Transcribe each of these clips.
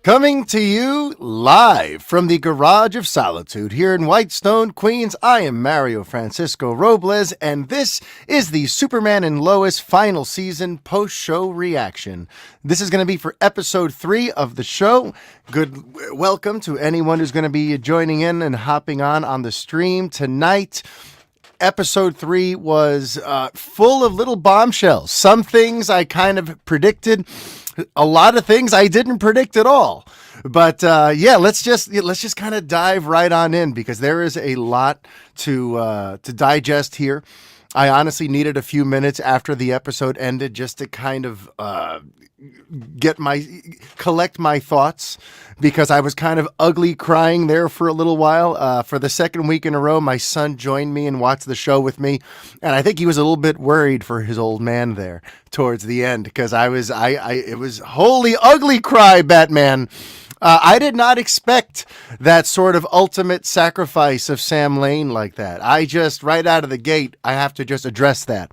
Coming to you live from the Garage of Solitude here in Whitestone, Queens, I am Mario Francisco Robles, and this is the Superman and Lois final season post-show reaction. This is going to be for episode 3 of the show. Good welcome to anyone who's going to be joining in and hopping on the stream tonight. Episode 3 was full of little bombshells. Some things I kind of predicted. A lot of things I didn't predict at all. But let's just kind of dive right on in because there is a lot to digest here. I honestly needed a few minutes after the episode ended just to kind of collect my thoughts because I was kind of ugly crying there for a little while. For the second week in a row, my son joined me and watched the show with me, and I think he was a little bit worried for his old man there towards the end because it was holy ugly cry, Batman. I did not expect that sort of ultimate sacrifice of Sam Lane like that. Right out of the gate, I have to just address that.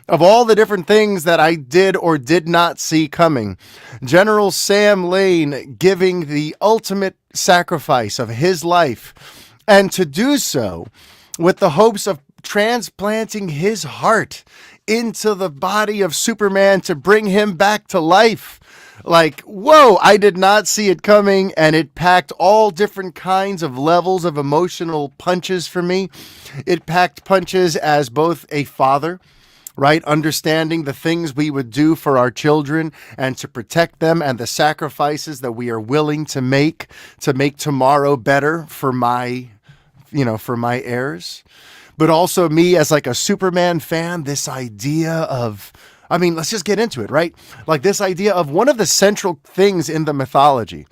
Of all the different things that I did or did not see coming, General Sam Lane giving the ultimate sacrifice of his life, and to do so with the hopes of transplanting his heart into the body of Superman to bring him back to life. Like, whoa, I did not see it coming, and it packed all different kinds of levels of emotional punches for me. It packed punches as both a father, right, understanding the things we would do for our children and to protect them and the sacrifices that we are willing to make tomorrow better for my heirs. But also me as like a Superman fan, this idea of, let's just get into it, right? Like this idea of one of the central things in the mythology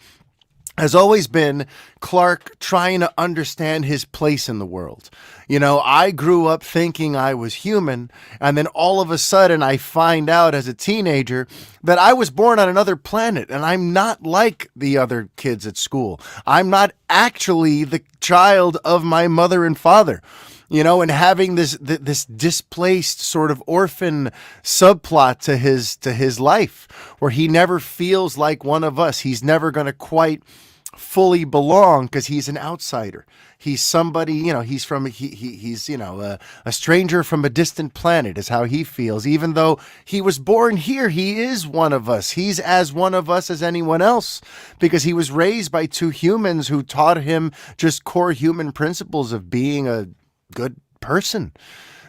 has always been Clark trying to understand his place in the world. I grew up thinking I was human, and then all of a sudden I find out as a teenager that I was born on another planet, and I'm not like the other kids at school. I'm not actually the child of my mother and father. And having this displaced sort of orphan subplot to his life where he never feels like one of us. He's never going to quite fully belong because he's an outsider. He's somebody, he's a stranger from a distant planet is how he feels. Even though he was born here, he is one of us. He's as one of us as anyone else because he was raised by two humans who taught him just core human principles of being a good person.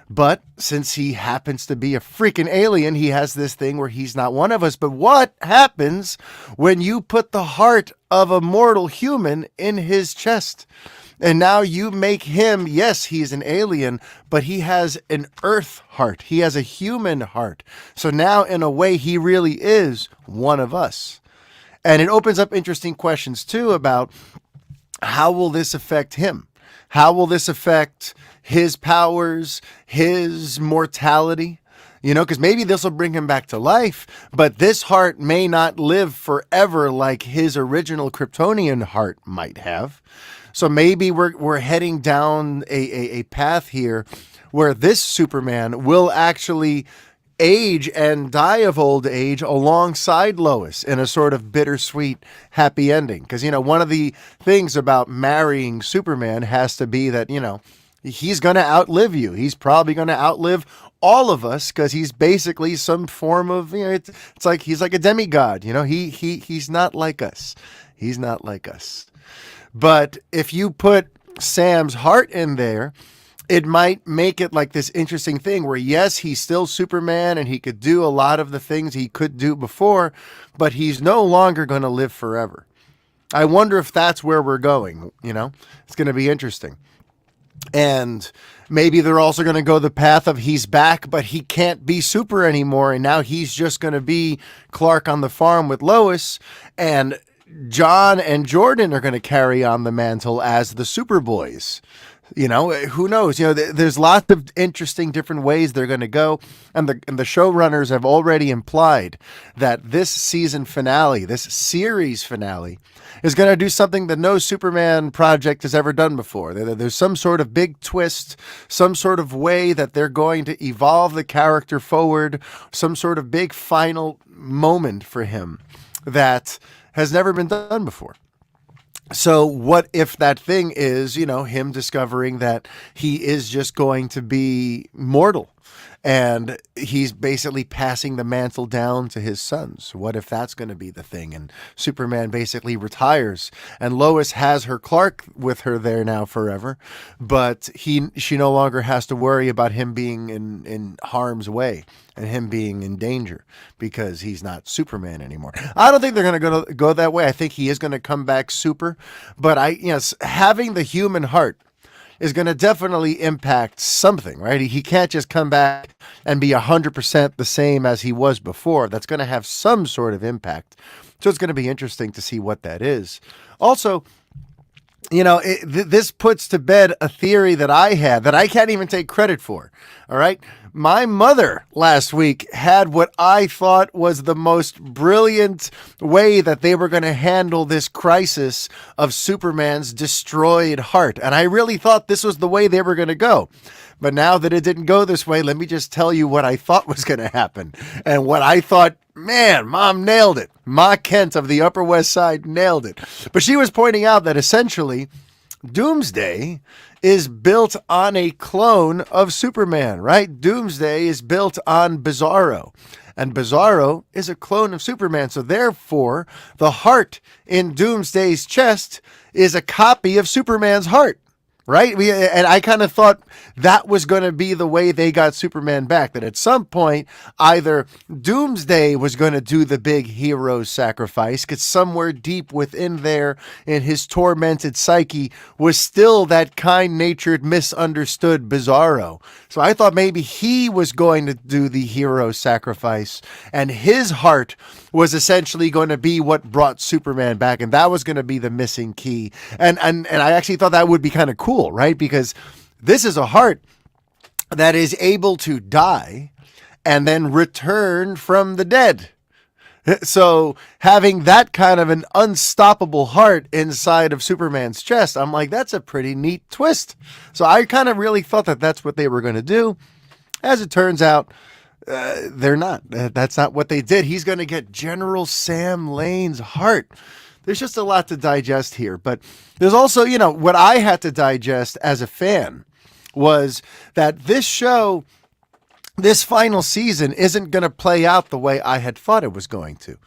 But since he happens to be a freaking alien, he has this thing where he's not one of us. But what happens when you put the heart of a mortal human in his chest? And now you make him, yes, he's an alien, but he has an earth heart. He has a human heart. So now in a way, he really is one of us. And it opens up interesting questions too about how will this affect him? How will this affect his powers, his mortality? Because maybe this will bring him back to life, but this heart may not live forever like his original Kryptonian heart might have. So maybe we're heading down a path here where this Superman will actually age and die of old age alongside Lois in a sort of bittersweet happy ending. Because, one of the things about marrying Superman has to be that, he's going to outlive you. He's probably going to outlive all of us because he's basically some form of, it's like he's like a demigod. He's not like us. He's not like us. But if you put Sam's heart in there, it might make it like this interesting thing where, yes, he's still Superman and he could do a lot of the things he could do before, but he's no longer going to live forever. I wonder if that's where we're going. It's going to be interesting. And maybe they're also going to go the path of he's back, but he can't be super anymore. And now he's just going to be Clark on the farm with Lois, and John and Jordan are going to carry on the mantle as the Superboys. Who knows? There's lots of interesting different ways they're going to go. And the showrunners have already implied that this season finale, this series finale, is going to do something that no Superman project has ever done before. There's some sort of big twist, some sort of way that they're going to evolve the character forward, some sort of big final moment for him that has never been done before. So what if that thing is, him discovering that he is just going to be mortal and he's basically passing the mantle down to his sons? What if that's going to be the thing? And Superman basically retires and Lois has her Clark with her there now forever, but she no longer has to worry about him being in harm's way and him being in danger because he's not Superman anymore. I don't think they're going to go that way. I think he is going to come back super, but having the human heart is going to definitely impact something, right? He can't just come back and be 100% the same as he was before. That's going to have some sort of impact. So it's going to be interesting to see what that is. Also, this puts to bed a theory that I had that I can't even take credit for. All right. My mother last week had what I thought was the most brilliant way that they were going to handle this crisis of Superman's destroyed heart. And I really thought this was the way they were going to go. But now that it didn't go this way, let me just tell you what I thought was going to happen. And what I thought, man, Mom nailed it. Ma Kent of the Upper West Side nailed it. But she was pointing out that essentially Doomsday is built on a clone of Superman, right? Doomsday is built on Bizarro, and Bizarro is a clone of Superman. So therefore, the heart in Doomsday's chest is a copy of Superman's heart. Right? And I kind of thought that was going to be the way they got Superman back, that at some point, either Doomsday was going to do the big hero sacrifice, because somewhere deep within there in his tormented psyche was still that kind-natured, misunderstood Bizarro. So I thought maybe he was going to do the hero sacrifice, and his heart was essentially going to be what brought Superman back, and that was going to be the missing key. And I actually thought that would be kind of cool, right? Because this is a heart that is able to die and then return from the dead. So having that kind of an unstoppable heart inside of Superman's chest, I'm like, that's a pretty neat twist. So I kind of really thought that that's what they were going to do. As it turns out, they're not. That's not what they did. He's going to get General Sam Lane's heart. There's just a lot to digest here. But there's also, what I had to digest as a fan was that this show, this final season, isn't going to play out the way I had thought it was going to.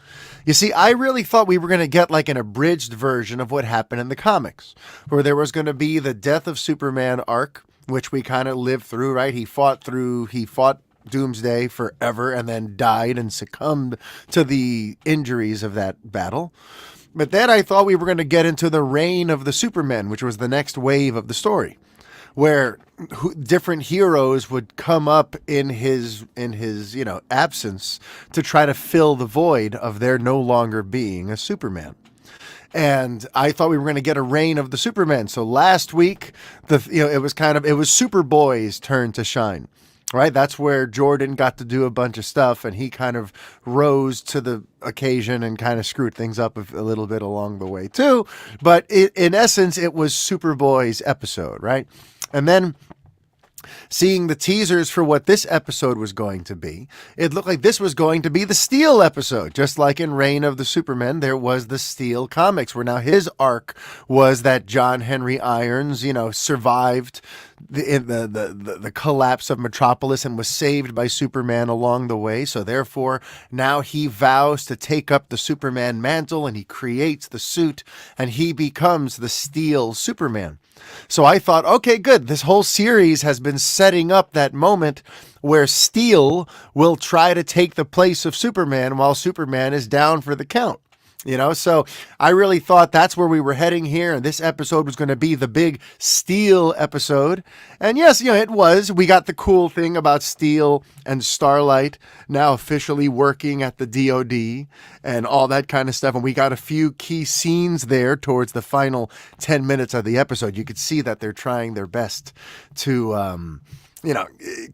You see, I really thought we were going to get like an abridged version of what happened in the comics, where there was going to be the Death of Superman arc, which we kind of lived through, right? He fought Doomsday forever and then died and succumbed to the injuries of that battle. But then I thought we were going to get into the reign of the Supermen, which was the next wave of the story, where different heroes would come up in his absence to try to fill the void of there no longer being a Superman. And I thought we were going to get a reign of the Supermen. So last week, it was Superboy's turn to shine. Right, that's where Jordan got to do a bunch of stuff, and he kind of rose to the occasion and kind of screwed things up a little bit along the way too. But in essence, it was Superboy's episode, right? And then seeing the teasers for what this episode was going to be, it looked like this was going to be the Steel episode. Just like in Reign of the Supermen, there was the Steel comics, where now his arc was that John Henry Irons, survived the collapse of Metropolis and was saved by Superman along the way. So therefore, now he vows to take up the Superman mantle, and he creates the suit, and he becomes the Steel Superman. So I thought, okay, good. This whole series has been setting up that moment where Steel will try to take the place of Superman while Superman is down for the count. So I really thought that's where we were heading here. And this episode was going to be the big Steel episode. And yes, it was. We got the cool thing about Steel and Starlight now officially working at the DOD and all that kind of stuff. And we got a few key scenes there towards the final 10 minutes of the episode. You could see that they're trying their best to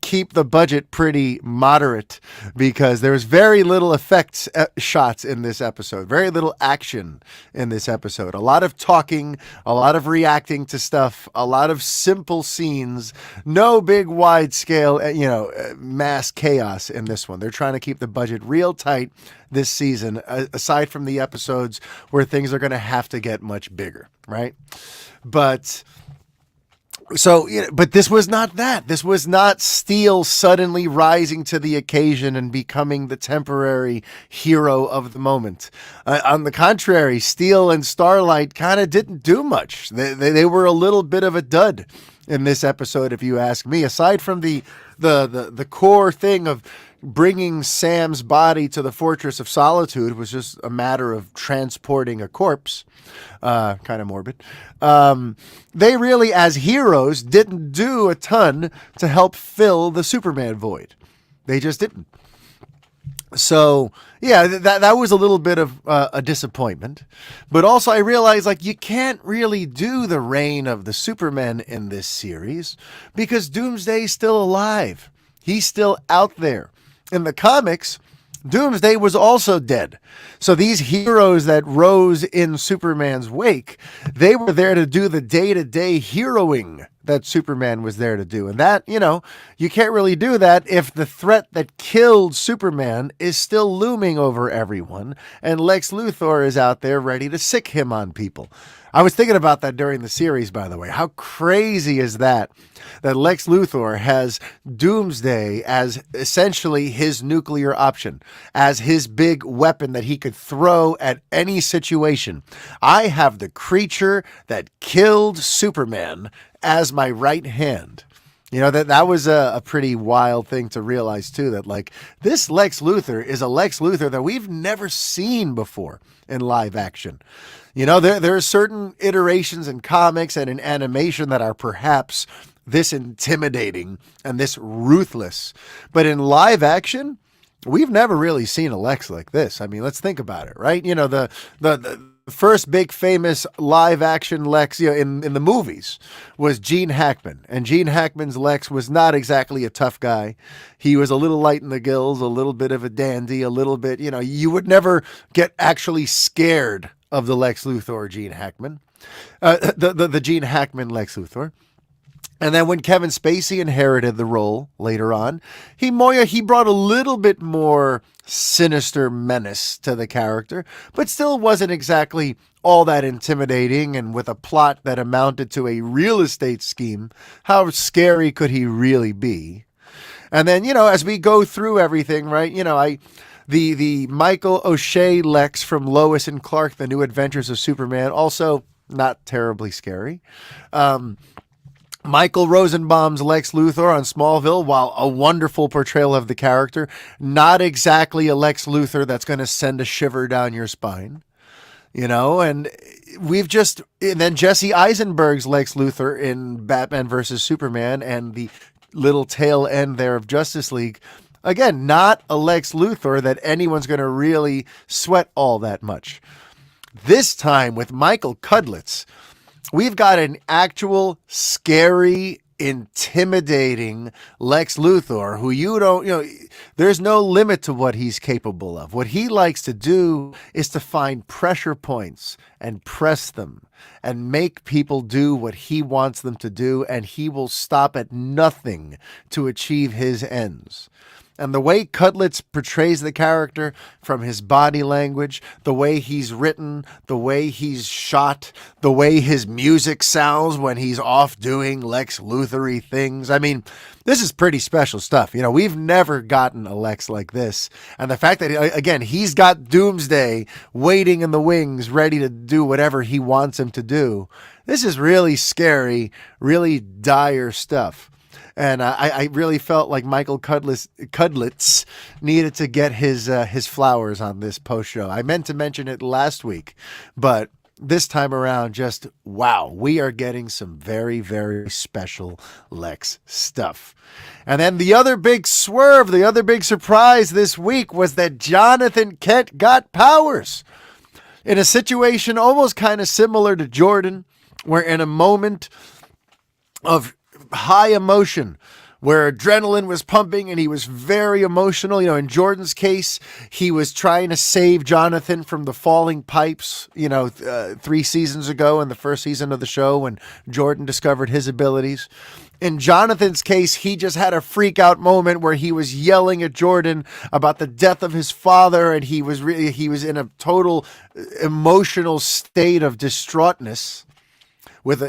keep the budget pretty moderate because there's very little effects shots in this episode, very little action in this episode. A lot of talking, a lot of reacting to stuff, a lot of simple scenes, no big wide scale, mass chaos in this one. They're trying to keep the budget real tight this season, aside from the episodes where things are going to have to get much bigger, right? But this was not that. This was not Steel suddenly rising to the occasion and becoming the temporary hero of the moment. On the contrary, Steel and Starlight kind of didn't do much. They were a little bit of a dud in this episode, if you ask me. Aside from the core thing of bringing Sam's body to the Fortress of Solitude was just a matter of transporting a corpse. Kind of morbid. They really, as heroes, didn't do a ton to help fill the Superman void. They just didn't. So, yeah, that was a little bit of a disappointment. But also I realized, you can't really do the reign of the Superman in this series because Doomsday's still alive. He's still out there. In the comics, Doomsday was also dead. So these heroes that rose in Superman's wake, they were there to do the day-to-day heroing that Superman was there to do. And that, you can't really do that if the threat that killed Superman is still looming over everyone and Lex Luthor is out there ready to sick him on people. I was thinking about that during the series, by the way. How crazy is that Lex Luthor has Doomsday as essentially his nuclear option, as his big weapon that he could throw at any situation. I have the creature that killed Superman as my right hand. That was a pretty wild thing to realize, too, that this Lex Luthor is a Lex Luthor that we've never seen before in live action. There are certain iterations in comics and in animation that are perhaps this intimidating and this ruthless. But in live action, we've never really seen a Lex like this. I mean, let's think about it, right? The first big famous live action Lex in the movies was Gene Hackman. And Gene Hackman's Lex was not exactly a tough guy. He was a little light in the gills, a little bit of a dandy, a little bit, you would never get actually scared of the Lex Luthor Gene Hackman, the Gene Hackman Lex Luthor. And then when Kevin Spacey inherited the role later on, he brought a little bit more sinister menace to the character, but still wasn't exactly all that intimidating. And with a plot that amounted to a real estate scheme, how scary could he really be? And then, as we go through everything, right, the Michael O'Shea Lex from Lois and Clark, The New Adventures of Superman, also not terribly scary. Michael Rosenbaum's Lex Luthor on Smallville, while a wonderful portrayal of the character, not exactly a Lex Luthor that's going to send a shiver down your spine. And then Jesse Eisenberg's Lex Luthor in Batman versus Superman and the little tail end there of Justice League. Again, not a Lex Luthor that anyone's going to really sweat all that much. This time with Michael Cudlitz, we've got an actual scary, intimidating Lex Luthor who there's no limit to what he's capable of. What he likes to do is to find pressure points and press them and make people do what he wants them to do, and he will stop at nothing to achieve his ends. And the way Cudlitz portrays the character, from his body language, the way he's written, the way he's shot, the way his music sounds when he's off doing Lex Luthor-y things. I mean, this is pretty special stuff. We've never gotten a Lex like this. And the fact that, again, he's got Doomsday waiting in the wings, ready to do whatever he wants him to do. This is really scary, really dire stuff. And I really felt like Michael Cudlitz needed to get his flowers on this post show. I meant to mention it last week, but this time around, just wow, we are getting some very, very special Lex stuff. And then the other big swerve, the other big surprise this week was that Jonathan Kent got powers. In a situation almost kind of similar to Jordan, where in a moment of high emotion, where adrenaline was pumping and he was very emotional. In Jordan's case, he was trying to save Jonathan from the falling pipes, 3 seasons ago in the first season of the show when Jordan discovered his abilities. In Jonathan's case, he just had a freak out moment where he was yelling at Jordan about the death of his father, and he was in a total emotional state of distraughtness with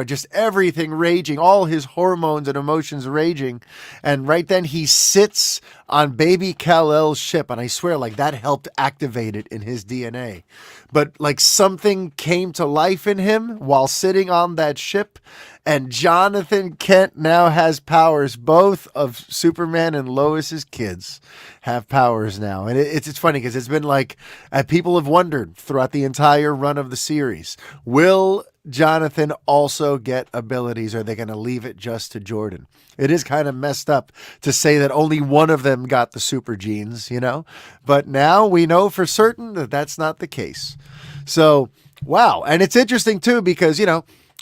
just everything raging, all his hormones and emotions raging. And right then he sits on baby Kal-El's ship, and I swear that helped activate it in his DNA. But something came to life in him while sitting on that ship, and Jonathan Kent now has powers. Both of Superman and Lois's kids have powers now. And it's funny because it's been people have wondered throughout the entire run of the series, will Jonathan also get abilities, or are they going to leave it just to Jordan? It is kind of messed up to say that only one of them got the super genes, but now we know for certain that that's not the case. So, wow. And it's interesting too, because,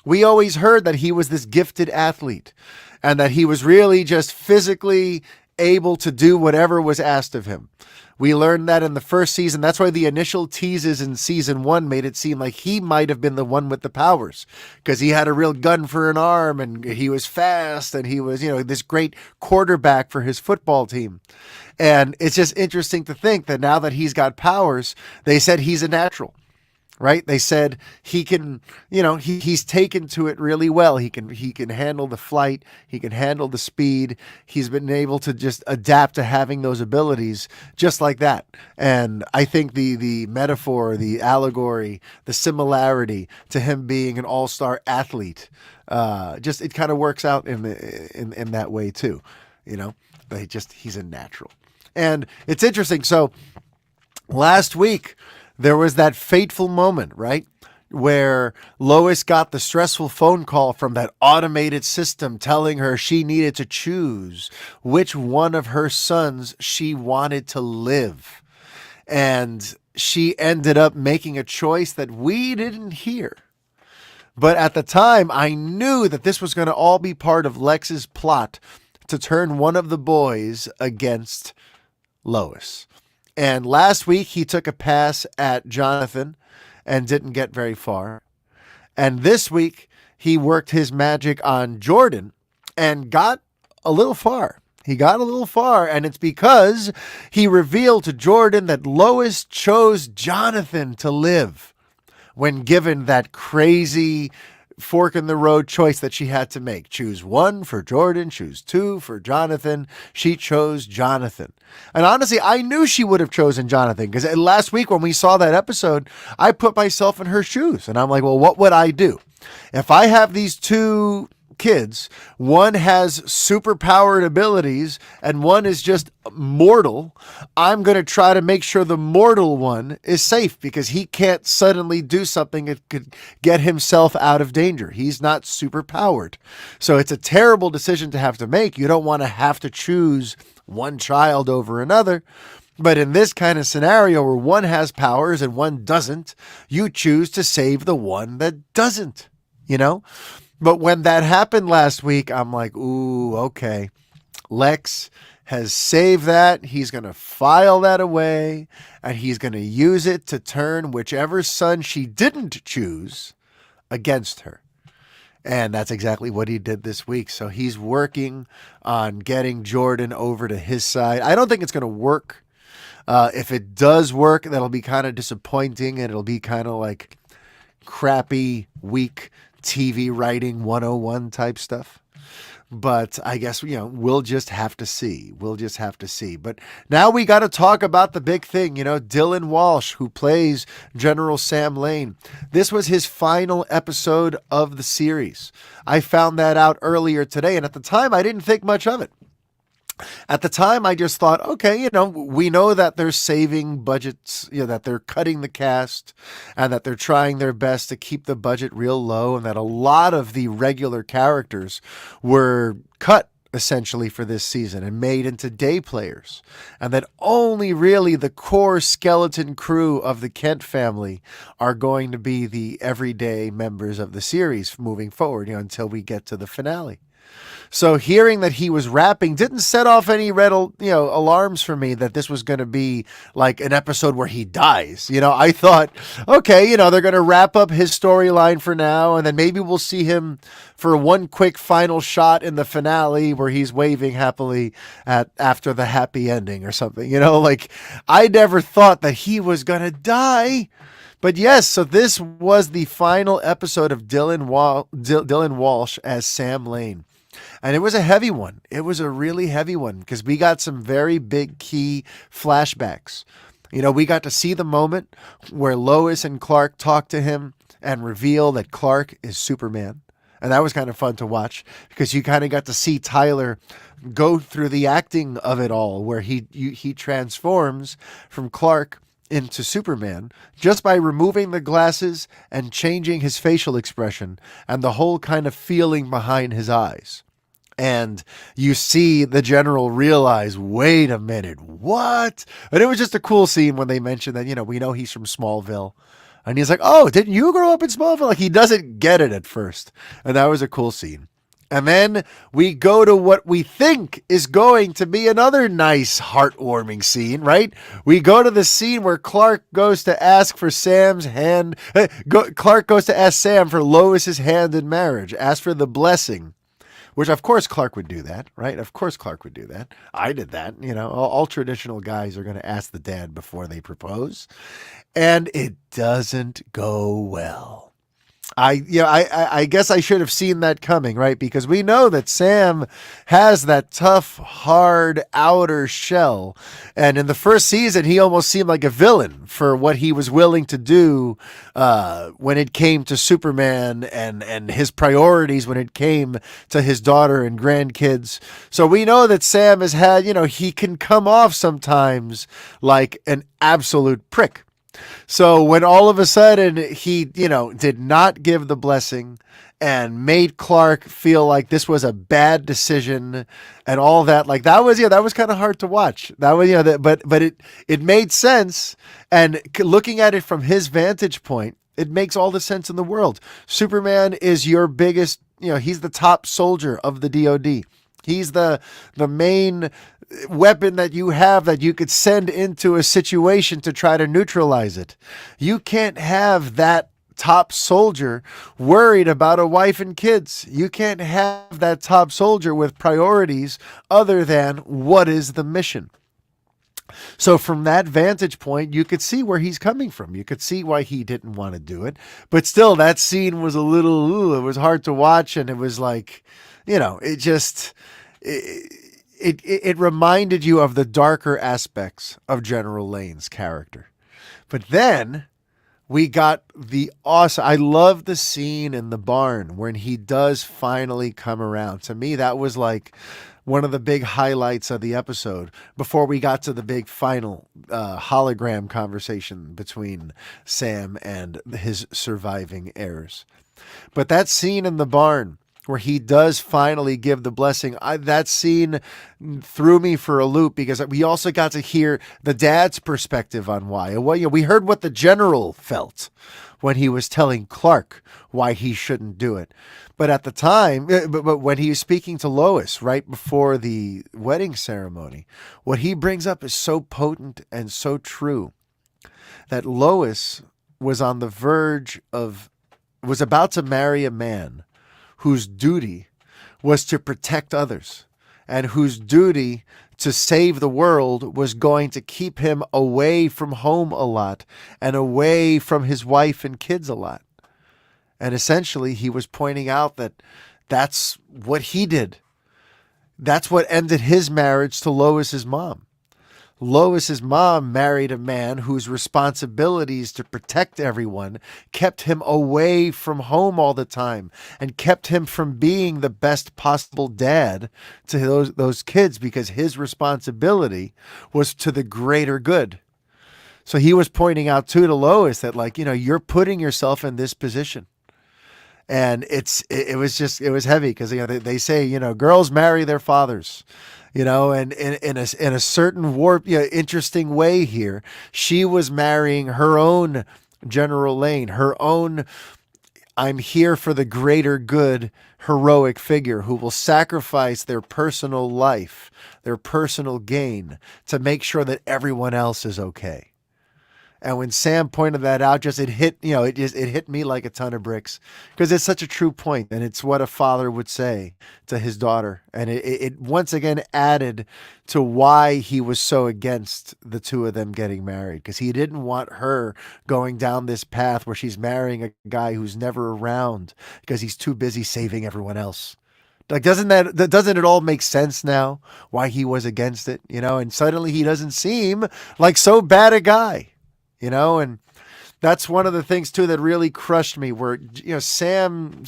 we always heard that he was this gifted athlete and that he was really just physically able to do whatever was asked of him. We learned that in the first season. That's why the initial teases in season 1 made it seem like he might have been the one with the powers, because he had a real gun for an arm and he was fast and he was, this great quarterback for his football team. And it's just interesting to think that now that he's got powers, they said he's a natural. Right? They said he can, he's taken to it really well. He can handle the flight. He can handle the speed. He's been able to just adapt to having those abilities just like that. And I think the metaphor, the allegory, the similarity to him being an all-star athlete, it kind of works out in that way too. He's a natural. And it's interesting. So last week, there was that fateful moment, right, where Lois got the stressful phone call from that automated system telling her she needed to choose which one of her sons she wanted to live. And she ended up making a choice that we didn't hear. But at the time, I knew that this was going to all be part of Lex's plot to turn one of the boys against Lois. And last week, he took a pass at Jonathan and didn't get very far. And this week, he worked his magic on Jordan and got a little far. He got a little far, and it's because he revealed to Jordan that Lois chose Jonathan to live when given that crazy fork in the road choice that she had to make. Choose one for Jordan, choose two for Jonathan. She chose Jonathan. And honestly, I knew she would have chosen Jonathan, because last week when we saw that episode, I put myself in her shoes and I'm like, well, what would I do? If I have these two kids, one has superpowered abilities and one is just mortal, I'm going to try to make sure the mortal one is safe, because he can't suddenly do something that could get himself out of danger. He's not superpowered. So it's a terrible decision to have to make. You don't want to have to choose one child over another. But in this kind of scenario where one has powers and one doesn't, you choose to save the one that doesn't, But when that happened last week, I'm like, ooh, okay. Lex has saved that. He's going to file that away, and he's going to use it to turn whichever son she didn't choose against her. And that's exactly what he did this week. So he's working on getting Jordan over to his side. I don't think it's going to work. If it does work, that'll be kind of disappointing, and it'll be kind of like crappy, weak TV writing 101 type stuff. But I guess, we'll just have to see. But now we got to talk about the big thing, Dylan Walsh, who plays General Sam Lane. This was his final episode of the series. I found that out earlier today, and at the time I didn't think much of it. At the time, I just thought, okay, we know that they're saving budgets, that they're cutting the cast and that they're trying their best to keep the budget real low, and that a lot of the regular characters were cut essentially for this season and made into day players, and that only really the core skeleton crew of the Kent family are going to be the everyday members of the series moving forward, until we get to the finale. So hearing that he was rapping didn't set off any red, alarms for me that this was going to be like an episode where he dies. I thought, okay, they're going to wrap up his storyline for now, and then maybe we'll see him for one quick final shot in the finale where he's waving happily after the happy ending or something. Like I never thought that he was going to die. But yes, so this was the final episode of Dylan Walsh as Sam Lane. And it was a heavy one. It was a really heavy one because we got some very big key flashbacks. We got to see the moment where Lois and Clark talk to him and reveal that Clark is Superman. And that was kind of fun to watch because you kind of got to see Tyler go through the acting of it all, where he transforms from Clark into Superman just by removing the glasses and changing his facial expression and the whole kind of feeling behind his eyes. And you see the general realize, wait a minute, what? And it was just a cool scene when they mentioned that, we know he's from Smallville. And he's like, oh, didn't you grow up in Smallville? Like he doesn't get it at first. And that was a cool scene. And then we go to what we think is going to be another nice, heartwarming scene, right? We go to the scene where Clark goes to ask for Sam's hand. Clark goes to ask Sam for Lois's hand in marriage, ask for the blessing, which of course Clark would do that, right? Of course Clark would do that. I did that. All traditional guys are going to ask the dad before they propose. And it doesn't go well. I guess I should have seen that coming, right? Because we know that Sam has that tough, hard outer shell. And in the first season, he almost seemed like a villain for what he was willing to do when it came to Superman and his priorities when it came to his daughter and grandkids. So we know that Sam has had, he can come off sometimes like an absolute prick. So when all of a sudden he, did not give the blessing and made Clark feel like this was a bad decision and all that, like that was kind of hard to watch. That was, but it made sense. And looking at it from his vantage point, it makes all the sense in the world. Superman is your biggest, he's the top soldier of the DOD. He's the main weapon that you have that you could send into a situation to try to neutralize it. You can't have that top soldier worried about a wife and kids. You can't have that top soldier with priorities other than what is the mission. So from that vantage point, you could see where he's coming from. You could see why he didn't want to do it. But still, that scene was it was hard to watch. And it was like, it just... It reminded you of the darker aspects of General Lane's character. But then we got the awesome... I love the scene in the barn when he does finally come around. To me, that was like one of the big highlights of the episode before we got to the big final hologram conversation between Sam and his surviving heirs. But that scene in the barn where he does finally give the blessing, that scene threw me for a loop because we also got to hear the dad's perspective on why. We heard what the general felt when he was telling Clark why he shouldn't do it. But at the time, but when he was speaking to Lois right before the wedding ceremony, what he brings up is so potent and so true that Lois was on the verge was about to marry a man whose duty was to protect others and whose duty to save the world was going to keep him away from home a lot and away from his wife and kids a lot. And essentially, he was pointing out that that's what he did. That's what ended his marriage to Lois's mom. Lois's mom married a man whose responsibilities to protect everyone kept him away from home all the time and kept him from being the best possible dad to those kids because his responsibility was to the greater good. So he was pointing out too to Lois that you're putting yourself in this position. And it was heavy because they say girls marry their fathers. And in a certain warped, interesting way here, she was marrying her own General Lane, her own I'm here for the greater good heroic figure who will sacrifice their personal life, their personal gain to make sure that everyone else is okay. And when Sam pointed that out, just it hit, it hit me like a ton of bricks because it's such a true point, and it's what a father would say to his daughter. And it once again added to why he was so against the two of them getting married, because he didn't want her going down this path where she's marrying a guy who's never around because he's too busy saving everyone else. Like, doesn't it all make sense now why he was against it? And suddenly he doesn't seem like so bad a guy. And that's one of the things too that really crushed me, where Sam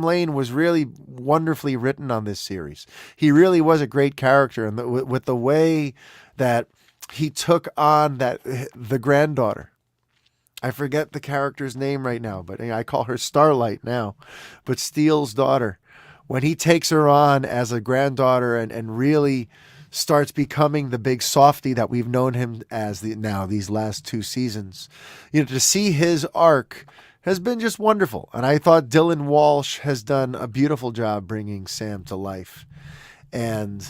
Lane was really wonderfully written on this series. He really was a great character, and with the way that he took on the granddaughter. I forget the character's name right now, but I call her Starlight now, but Steele's daughter. When he takes her on as a granddaughter and really starts becoming the big softy that we've known him as these last two seasons. To see his arc has been just wonderful. And I thought Dylan Walsh has done a beautiful job bringing Sam to life. And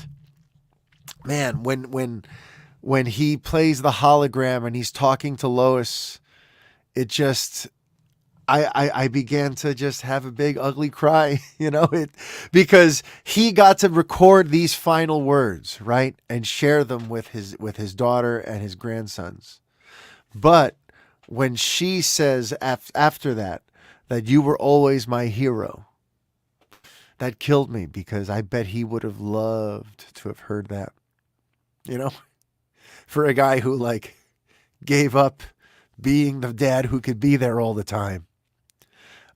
man, when he plays the hologram and he's talking to Lois, it just, I began to just have a big ugly cry, because he got to record these final words, right, and share them with his daughter and his grandsons. But when she says after that you were always my hero, that killed me, because I bet he would have loved to have heard that, for a guy who gave up being the dad who could be there all the time.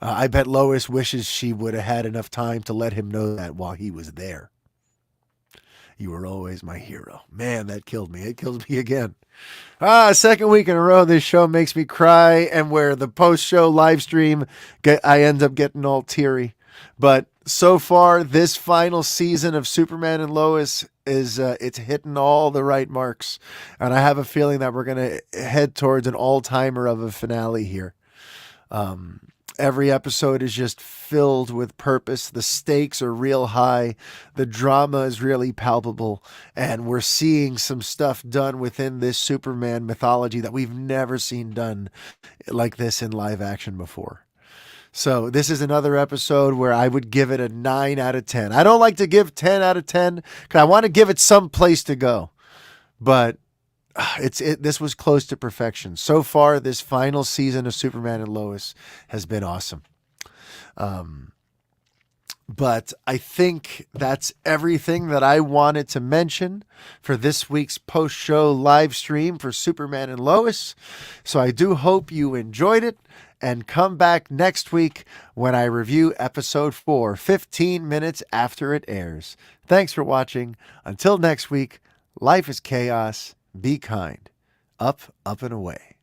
I bet Lois wishes she would have had enough time to let him know that while he was there. You were always my hero. Man, that killed me. It kills me again. Second week in a row, this show makes me cry, and where the post-show live stream, I end up getting all teary. But so far, this final season of Superman and Lois is it's hitting all the right marks. And I have a feeling that we're going to head towards an all-timer of a finale here. Every episode is just filled with purpose. The stakes are real high. The drama is really palpable. And we're seeing some stuff done within this Superman mythology that we've never seen done like this in live action before. So this is another episode where I would give it a 9 out of 10. I don't like to give 10 out of 10 because I want to give it some place to go. But this was close to perfection. So far, this final season of Superman and Lois has been awesome. But I think that's everything that I wanted to mention for this week's post-show live stream for Superman and Lois. So I do hope you enjoyed it, and come back next week when I review episode 4, 15 minutes after it airs. Thanks for watching. Until next week, life is chaos. Be kind. Up, up, and away.